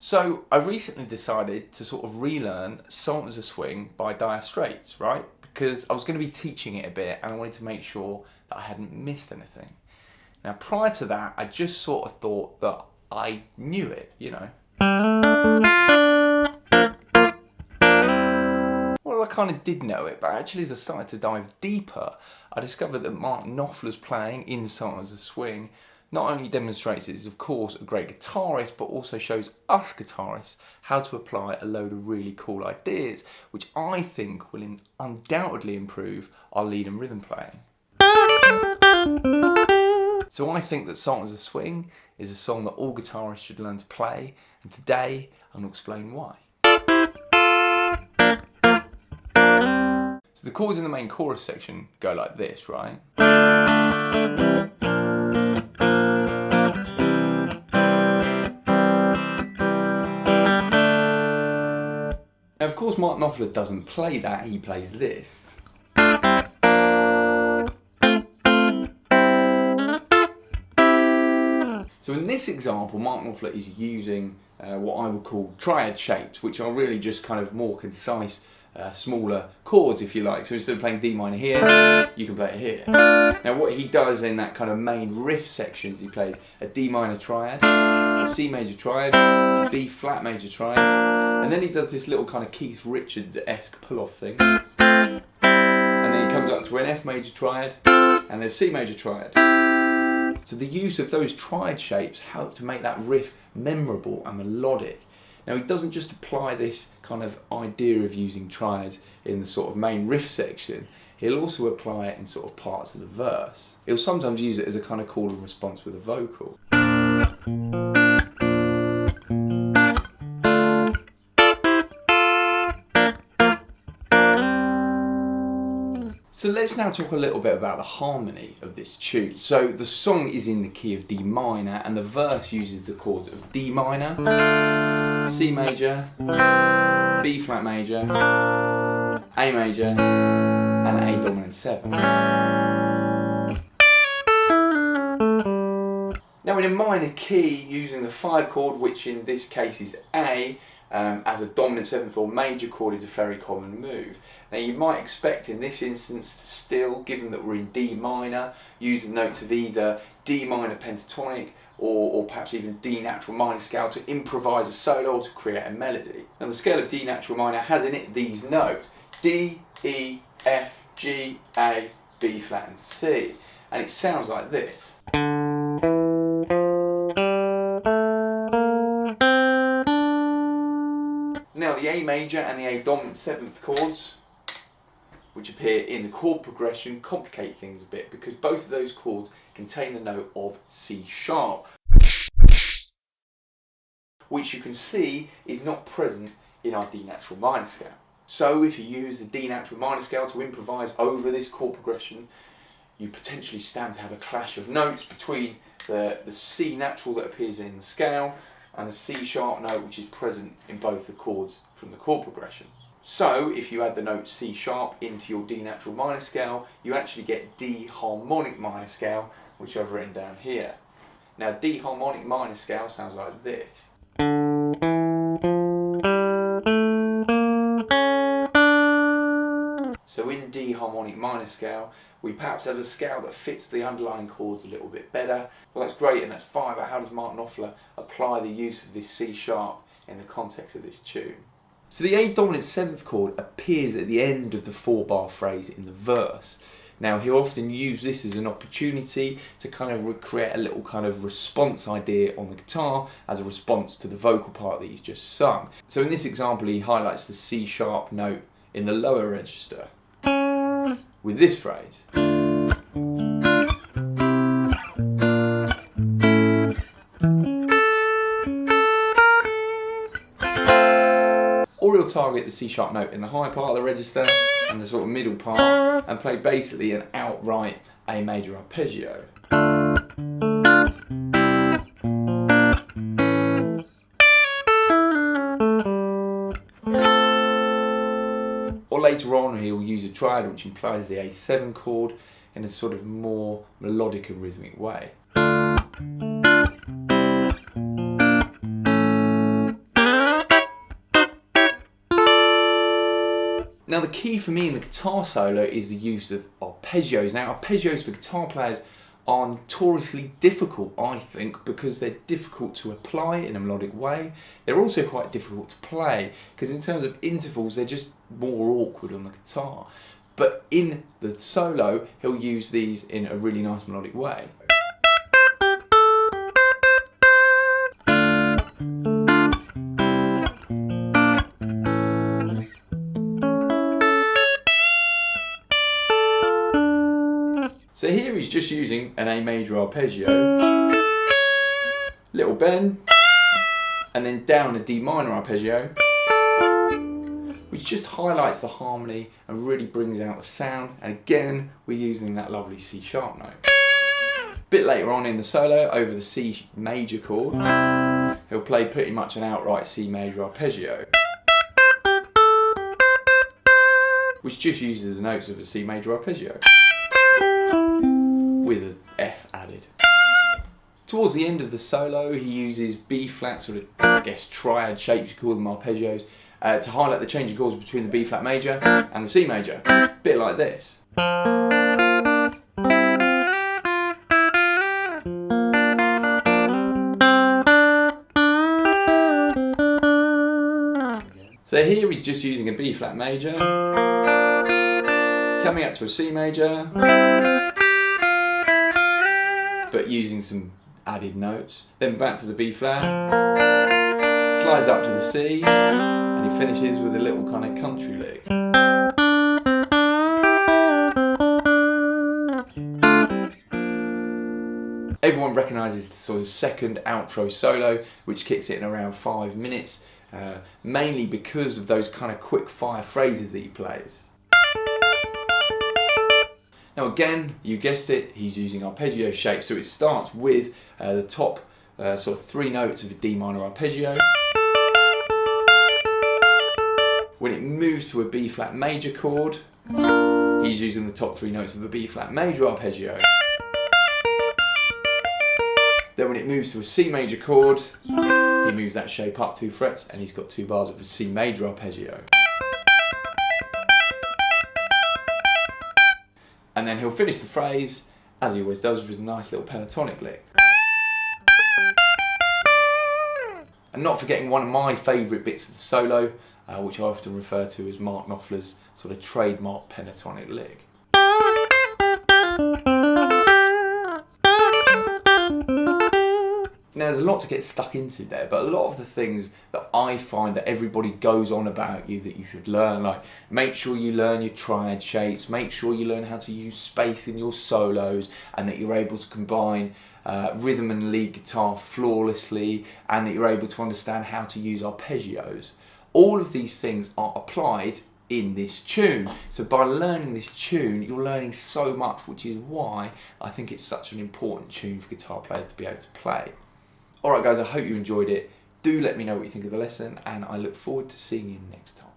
So I recently decided to sort of relearn Sultans of Swing by Dire Straits, right? Because I was going to be teaching it a bit and I wanted to make sure that I hadn't missed anything. Now prior to that, I just sort of thought that I knew it, you know. Well, I kind of did know it, but actually as I started to dive deeper, I discovered that Mark Knopfler's playing in Sultans of Swing not only demonstrates that he's of course a great guitarist, but also shows us guitarists how to apply a load of really cool ideas, which I think will undoubtedly improve our lead and rhythm playing. So I think that Sultans of Swing is a song that all guitarists should learn to play, and today I'm going to explain why. So the chords in the main chorus section go like this, right? Now, of course, Mark Knopfler doesn't play that, he plays this. So in this example, Mark Knopfler is using what I would call triad shapes, which are really just kind of more concise, smaller chords, if you like. So instead of playing D minor here, you can play it here. Now what he does in that kind of main riff section is he plays a D minor triad, a C major triad, a B flat major triad, and then he does this little kind of Keith Richards-esque pull-off thing. And then he comes up to an F major triad and then C major triad. So the use of those triad shapes help to make that riff memorable and melodic. Now he doesn't just apply this kind of idea of using triads in the sort of main riff section, he'll also apply it in sort of parts of the verse. He'll sometimes use it as a kind of call and response with a vocal. So let's now talk a little bit about the harmony of this tune. So the song is in the key of D minor and the verse uses the chords of D minor, C major, B flat major, A major and A dominant 7. Now in a minor key, using the 5 chord, which in this case is A, as a dominant 7th or major chord is a very common move. Now you might expect in this instance to still, given that we're in D minor, use the notes of either D minor pentatonic or perhaps even D natural minor scale to improvise a solo or to create a melody. Now the scale of D natural minor has in it these notes: D, E, F, G, A, B flat and C. And it sounds like this. Now the A major and the A dominant 7th chords, which appear in the chord progression, complicate things a bit because both of those chords contain the note of C sharp, which you can see is not present in our D natural minor scale. So if you use the D natural minor scale to improvise over this chord progression, you potentially stand to have a clash of notes between the C natural that appears in the scale and the C sharp note which is present in both the chords from the chord progression. So if you add the note C sharp into your D natural minor scale, you actually get D harmonic minor scale, which I've written down here. Now D harmonic minor scale sounds like this. So in D harmonic minor scale, we perhaps have a scale that fits the underlying chords a little bit better. Well, that's great and that's fine, but how does Mark Knopfler apply the use of this C sharp in the context of this tune? So the A dominant 7th chord appears at the end of the 4-bar phrase in the verse. Now he'll often use this as an opportunity to kind of recreate a little kind of response idea on the guitar as a response to the vocal part that he's just sung. So in this example he highlights the C sharp note in the lower register with this phrase. Or he'll target the C sharp note in the high part of the register and the sort of middle part and play basically an outright A major arpeggio. Or later on he'll use a triad which implies the A7 chord in a sort of more melodic and rhythmic way. Now the key for me in the guitar solo is the use of arpeggios. Now arpeggios for guitar players are notoriously difficult, I think, because they're difficult to apply in a melodic way. They're also quite difficult to play because in terms of intervals they're just more awkward on the guitar. But in the solo he'll use these in a really nice melodic way. So here he's just using an A major arpeggio, little bend, and then down a D minor arpeggio, which just highlights the harmony and really brings out the sound. And again, we're using that lovely C sharp note. A bit later on in the solo, over the C major chord, he'll play pretty much an outright C major arpeggio, which just uses the notes of a C major arpeggio, with an F added. Towards the end of the solo, he uses B flat, sort of, I guess, triad shapes, you call them arpeggios, to highlight the change of chords between the B flat major and the C major. A bit like this. So here he's just using a B flat major, coming up to a C major, but using some added notes. Then back to the B flat, slides up to the C, and he finishes with a little kind of country lick. Everyone recognises the sort of second outro solo, which kicks it in around 5 minutes, mainly because of those kind of quick fire phrases that he plays. Now again, you guessed it, he's using arpeggio shape, so it starts with the top sort of 3 notes of a D minor arpeggio. When it moves to a B flat major chord, he's using the top 3 notes of a B flat major arpeggio. Then when it moves to a C major chord, he moves that shape up 2 frets and he's got 2 bars of a C major arpeggio. And then he'll finish the phrase, as he always does, with a nice little pentatonic lick. And not forgetting one of my favourite bits of the solo, which I often refer to as Mark Knopfler's sort of trademark pentatonic lick. Now there's a lot to get stuck into there, but a lot of the things that I find that everybody goes on about you that you should learn, like make sure you learn your triad shapes, make sure you learn how to use space in your solos, and that you're able to combine rhythm and lead guitar flawlessly, and that you're able to understand how to use arpeggios. All of these things are applied in this tune. So by learning this tune, you're learning so much, which is why I think it's such an important tune for guitar players to be able to play. Alright guys, I hope you enjoyed it. Do let me know what you think of the lesson, and I look forward to seeing you next time.